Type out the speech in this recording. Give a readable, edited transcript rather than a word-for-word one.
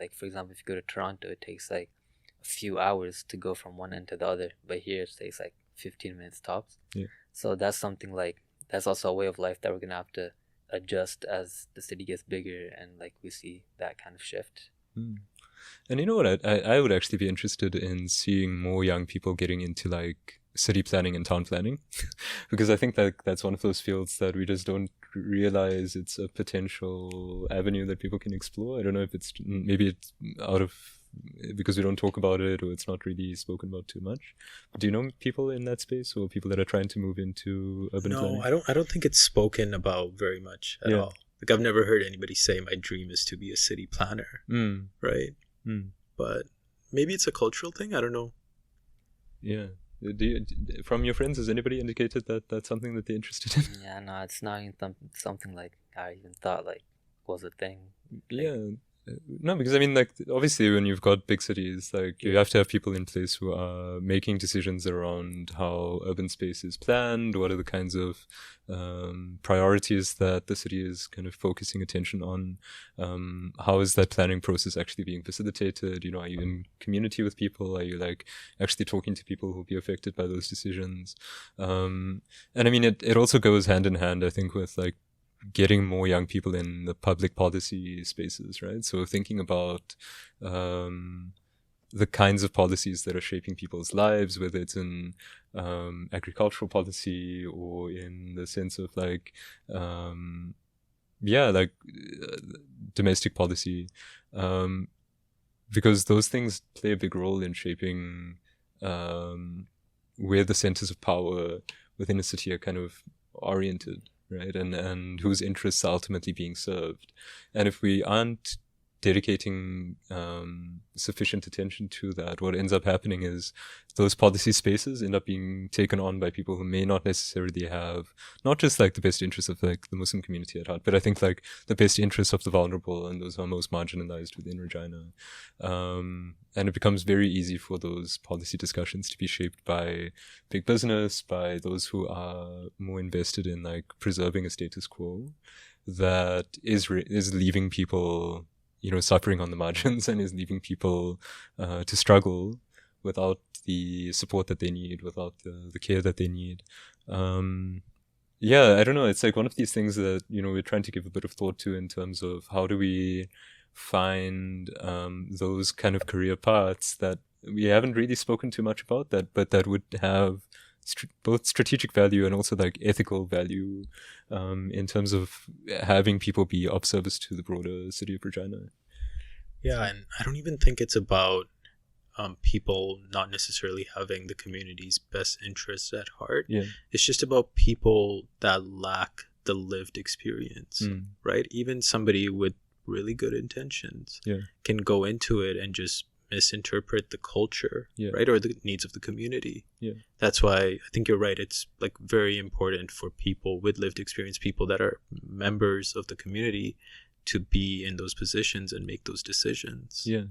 Like for example, if you go to Toronto, it takes like a few hours to go from one end to the other, but here it takes like 15 minutes tops. Yeah. So that's something like that's also a way of life that we're gonna have to adjust as the city gets bigger and like we see that kind of shift. Mm. And you know what? I would actually be interested in seeing more young people getting into like city planning and town planning, because I think that that's one of those fields that we just don't realize it's a potential avenue that people can explore. I don't know if it's maybe it's out of because we don't talk about it or it's not really spoken about too much. But do you know people in that space or people that are trying to move into urban No, planning? I don't think it's spoken about very much at Yeah. all. Like I've never heard anybody say my dream is to be a city planner, Mm. right? Mm. But maybe it's a cultural thing. I don't know. Yeah. From your friends, has anybody indicated that that's something that they're interested in? Yeah, no, it's not even something like I even thought like was a thing. Like, Yeah. No, because I mean, like, obviously, when you've got big cities, like, you have to have people in place who are making decisions around how urban space is planned, what are the kinds of priorities that the city is kind of focusing attention on, how is that planning process actually being facilitated, you know, are you in community with people, are you, like, actually talking to people who'll be affected by those decisions, and I mean, it also goes hand in hand, I think, with, like, getting more young people in the public policy spaces, right? So thinking about the kinds of policies that are shaping people's lives, whether it's in agricultural policy or in the sense of like, domestic policy, because those things play a big role in shaping where the centers of power within a city are kind of oriented, right? And whose interests are ultimately being served. And if we aren't dedicating sufficient attention to that, what ends up happening is those policy spaces end up being taken on by people who may not necessarily have not just like the best interests of like the Muslim community at heart, but I think like the best interests of the vulnerable and those who are most marginalized within Regina. And it becomes very easy for those policy discussions to be shaped by big business, by those who are more invested in like preserving a status quo that is leaving people, you know, suffering on the margins and is leaving people to struggle without the support that they need, without the care that they need. Yeah, I don't know. It's like one of these things that, you know, we're trying to give a bit of thought to in terms of how do we find those kind of career paths that we haven't really spoken too much about, that but that would have both strategic value and also like ethical value in terms of having people be of service to the broader city of Regina. Yeah, and I don't even think it's about people not necessarily having the community's best interests at heart. Yeah. It's just about people that lack the lived experience, right? Even somebody with really good intentions can go into it and just misinterpret the culture, right? Or the needs of the community. Yeah. That's why I think you're right. It's like very important for people with lived experience, people that are members of the community, to be in those positions and make those decisions. Yeah.